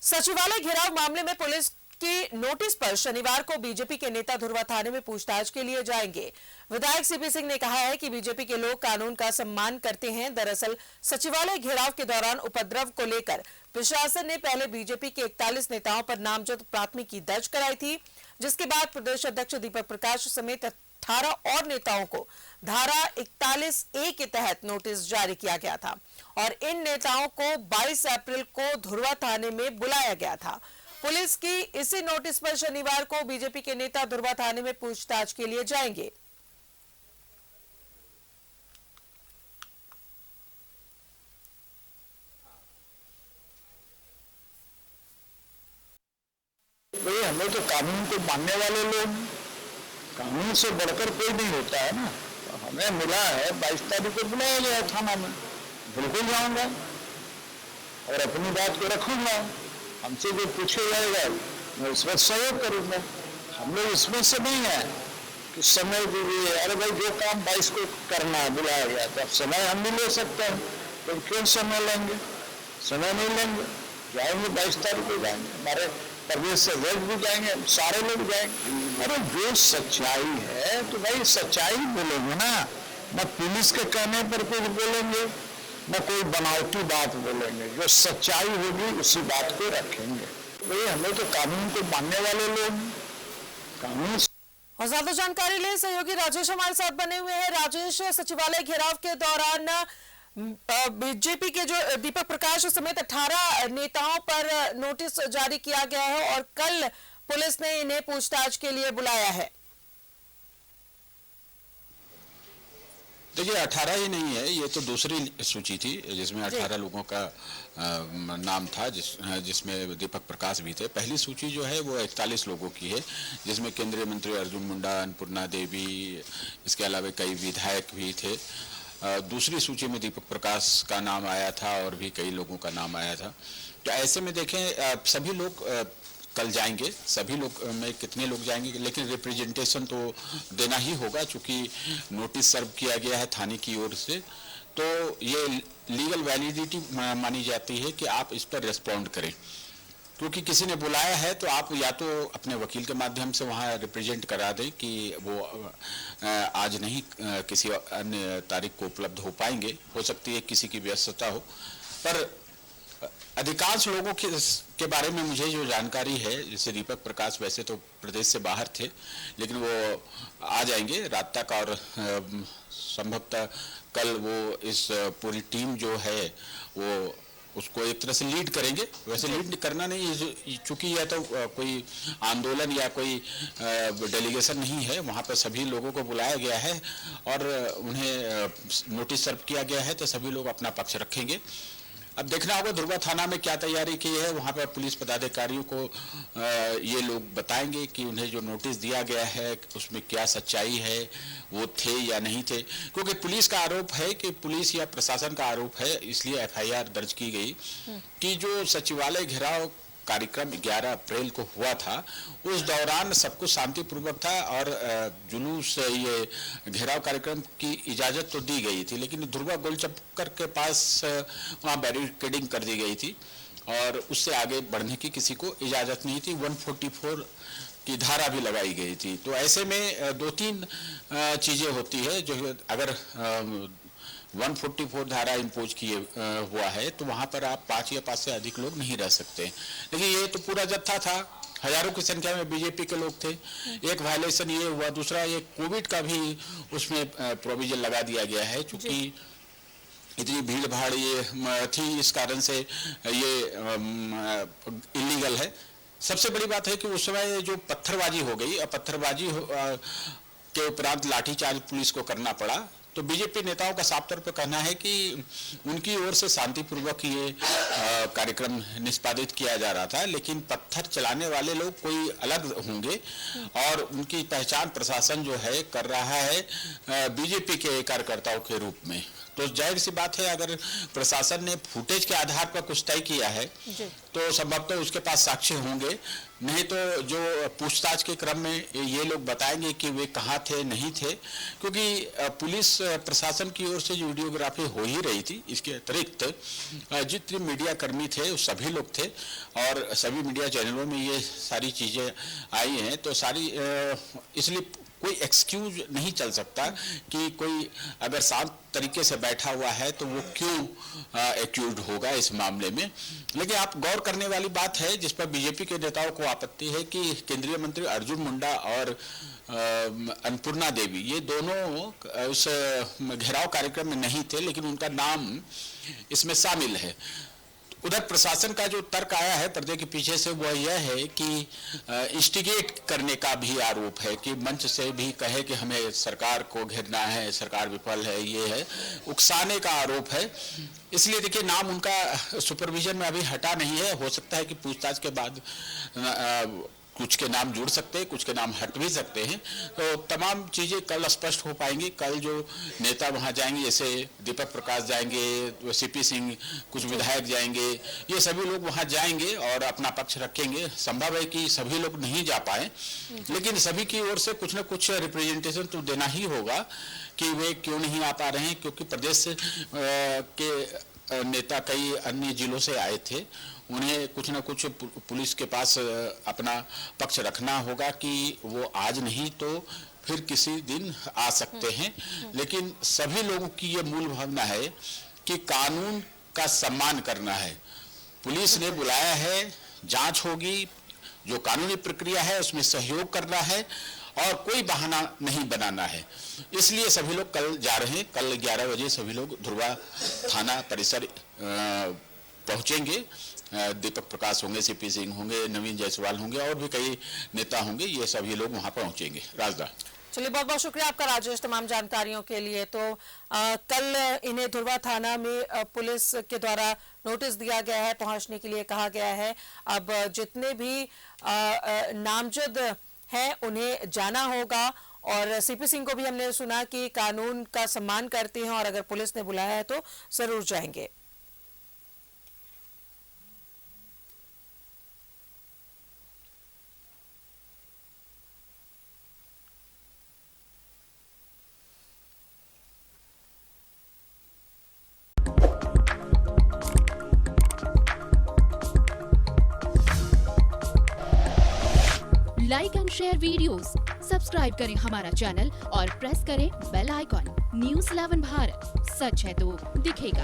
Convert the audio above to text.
सचिवालय घेराव मामले में पुलिस की नोटिस पर शनिवार को बीजेपी के नेता धुर्वा थाने में पूछताछ के लिए जाएंगे। विधायक सीपी सिंह ने कहा है कि बीजेपी के लोग कानून का सम्मान करते हैं। दरअसल सचिवालय घेराव के दौरान उपद्रव को लेकर प्रशासन ने पहले बीजेपी के 41 नेताओं पर नामजद प्राथमिकी दर्ज कराई थी, जिसके बाद प्रदेश अध्यक्ष दीपक प्रकाश समेत 18 और नेताओं को धारा 41A के तहत नोटिस जारी किया गया था और इन नेताओं को 22 अप्रैल को धुर्वा थाने में बुलाया गया था। पुलिस की इसी नोटिस पर शनिवार को बीजेपी के नेता धुर्वा थाने में पूछताछ के लिए जाएंगे। हमें तो कानून को मानने वाले लोग, कानून से बढ़कर कोई नहीं होता है ना। तो हमें मिला है 22 तारीख को बुलाया गया थाना में, बिल्कुल जाऊंगा और अपनी बात को रखूंगा। हमसे जो पूछे जाएगा मैं उसमें सहयोग करूंगा। हम लोग इसमें से नहीं है कि समय दीजिए, अरे भाई जो काम 22 को करना है बुलाया गया तो अब समय हम भी ले सकते हैं, तो क्यों समय लेंगे? समय नहीं लेंगे, जाएंगे 22 तारीख को जाएंगे, हमारे प्रदेश से लोग भी जाएंगे, सारे लोग जाएंगे। अरे जो सच्चाई है तो भाई सच्चाई बोलेंगे ना, न पुलिस के कहने पर कुछ बोलेंगे न कोई बनावटी बात बोलेंगे। जो सच्चाई होगी उसी बात को रखेंगे। भाई हमें तो कानून को मानने वाले लोग, कानून। और ज्यादा जानकारी ले सहयोगी राजेश हमारे साथ बने हुए हैं। राजेश, सचिवालय घेराव के दौरान बीजेपी के जो दीपक प्रकाश समेत 18 नेताओं पर नोटिस जारी किया गया है और कल पुलिस ने इन्हें पूछताछ के लिए बुलाया है। देखिए 18 ही नहीं है, ये तो दूसरी सूची थी जिसमें 18 लोगों का नाम था, जिसमें दीपक प्रकाश भी थे। पहली सूची जो है वो 41 लोगों की है, जिसमें केंद्रीय मंत्री अर्जुन मुंडा, अन्नपूर्णा देवी, इसके अलावा कई विधायक भी थे। दूसरी सूची में दीपक प्रकाश का नाम आया था और भी कई लोगों का नाम आया था। तो ऐसे में देखें सभी लोग कल जाएंगे, सभी लोग में कितने लोग जाएंगे, लेकिन रिप्रेजेंटेशन तो देना ही होगा, चूंकि नोटिस सर्व किया गया है थाने की ओर से। तो ये लीगल वैलिडिटी मानी जाती है कि आप इस पर रिस्पॉन्ड करें, क्योंकि किसी ने बुलाया है तो आप या तो अपने वकील के माध्यम से वहाँ रिप्रेजेंट करा दें कि वो आज नहीं किसी अन्य तारीख को उपलब्ध हो पाएंगे। हो सकती है किसी की व्यस्तता हो, पर अधिकांश लोगों के बारे में मुझे जो जानकारी है, जैसे दीपक प्रकाश वैसे तो प्रदेश से बाहर थे, लेकिन वो आ जाएंगे रात तक और संभवतः कल वो इस पूरी टीम जो है वो उसको एक तरह से लीड करेंगे। वैसे लीड करना नहीं, चूंकि यह तो कोई आंदोलन या कोई डेलीगेशन नहीं है, वहाँ पर सभी लोगों को बुलाया गया है और उन्हें नोटिस सर्व किया गया है, तो सभी लोग अपना पक्ष रखेंगे। अब देखना होगा धुर्वा थाना में क्या तैयारी की है। वहाँ पर पुलिस पदाधिकारियों को ये लोग बताएंगे कि उन्हें जो नोटिस दिया गया है उसमें क्या सच्चाई है, वो थे या नहीं थे। क्योंकि पुलिस का आरोप है कि पुलिस या प्रशासन का आरोप है, इसलिए FIR दर्ज की गई कि जो सचिवालय घेराव कार्यक्रम 11 अप्रैल को हुआ था, उस दौरान सब कुछ शांतिपूर्वक था और जुलूस ये घेराव कार्यक्रम की इजाज़त तो दी गई थी, लेकिन धुर्वा गोलचक्कर के पास वहाँ बैरिकेडिंग कर दी गई थी और उससे आगे बढ़ने की किसी को इजाज़त नहीं थी। 144 की धारा भी लगाई गई थी। तो ऐसे में 2-3 चीज़ें होती है, जो अगर 144 धारा इम्पोज किए हुआ है तो वहाँ पर आप 5 या 5 से अधिक लोग नहीं रह सकते। लेकिन ये तो पूरा जत्था था, हजारों की संख्या में बीजेपी के लोग थे। एक वायलेशन ये हुआ, दूसरा ये कोविड का भी उसमें प्रोविजन लगा दिया गया है, चूंकि इतनी भीड़ भाड़ ये थी, इस कारण से ये इलीगल है। सबसे बड़ी बात है कि उस समय जो पत्थरबाजी हो गई, पत्थरबाजी के उपरांत लाठीचार्ज पुलिस को करना पड़ा। तो बीजेपी नेताओं का साफ तौर पर कहना है कि उनकी ओर से शांतिपूर्वक ये कार्यक्रम निष्पादित किया जा रहा था, लेकिन पत्थर चलाने वाले लोग कोई अलग होंगे और उनकी पहचान प्रशासन जो है कर रहा है बीजेपी के कार्यकर्ताओं के रूप में। तो जाहिर सी बात है, अगर प्रशासन ने फुटेज के आधार पर कुछ तय किया है तो संभवतः उसके पास साक्ष्य होंगे, नहीं तो जो पूछताछ के क्रम में ये लोग बताएंगे कि वे कहाँ थे, नहीं थे। क्योंकि पुलिस प्रशासन की ओर से जो वीडियोग्राफी हो ही रही थी, इसके अतिरिक्त जितने मीडिया कर्मी थे वो सभी लोग थे और सभी मीडिया चैनलों में ये सारी चीज़ें आई हैं। तो सारी इसलिए कोई एक्सक्यूज नहीं चल सकता कि कोई अगर शांत तरीके से बैठा हुआ है तो वो क्यों एक्यूज्ड होगा इस मामले में। लेकिन आप गौर करने वाली बात है जिस पर बीजेपी के नेताओं को आपत्ति है कि केंद्रीय मंत्री अर्जुन मुंडा और अन्नपूर्णा देवी ये दोनों उस घेराव कार्यक्रम में नहीं थे, लेकिन उनका नाम इसमें शामिल है। उधर प्रशासन का जो तर्क आया है पर्दे के पीछे से वह यह है कि इंस्टिगेट करने का भी आरोप है कि मंच से भी कहे कि हमें सरकार को घेरना है, सरकार विफल है, ये है, उकसाने का आरोप है। इसलिए देखिए नाम उनका सुपरविजन में अभी हटा नहीं है। हो सकता है कि पूछताछ के बाद कुछ के नाम जुड़ सकते हैं, कुछ के नाम हट भी सकते हैं। तो तमाम चीज़ें कल स्पष्ट हो पाएंगी। कल जो नेता वहां जाएंगे, जैसे दीपक प्रकाश जाएंगे, सीपी सिंह, कुछ विधायक जाएंगे, ये सभी लोग वहां जाएंगे और अपना पक्ष रखेंगे। संभव है कि सभी लोग नहीं जा पाए, लेकिन सभी की ओर से कुछ न कुछ रिप्रेजेंटेशन तो देना ही होगा कि वे क्यों नहीं आ पा रहे हैं। क्योंकि प्रदेश के नेता कई अन्य जिलों से आए थे, उन्हें कुछ ना कुछ पुलिस के पास अपना पक्ष रखना होगा कि वो आज नहीं तो फिर किसी दिन आ सकते हैं। लेकिन सभी लोगों की ये मूल भावना है कि कानून का सम्मान करना है। पुलिस ने बुलाया है, जांच होगी, जो कानूनी प्रक्रिया है उसमें सहयोग करना है और कोई बहाना नहीं बनाना है। इसलिए सभी लोग कल जा रहे हैं। कल 11 बजे सभी लोग ध्रुवा थाना परिसर पहुंचेंगे। दीपक प्रकाश होंगे, सीपी सिंह होंगे, नवीन जायसवाल होंगे और भी कई नेता होंगे, ये सभी लोग वहां पहुंचेंगे। राजदा, चलिए बहुत बहुत शुक्रिया आपका राजेश तमाम जानकारियों के लिए। तो कल इन्हें ध्रुवा थाना में पुलिस के द्वारा नोटिस दिया गया है, पहुंचने के लिए कहा गया है। अब जितने भी नामजद हैं उन्हें जाना होगा और सीपी सिंह को भी हमने सुना कि कानून का सम्मान करते हैं और अगर पुलिस ने बुलाया है तो जरूर जाएंगे। Like and share videos, subscribe करें हमारा चैनल और प्रेस करें बेल आइकॉन। न्यूज़ 11 भारत, सच है तो दिखेगा।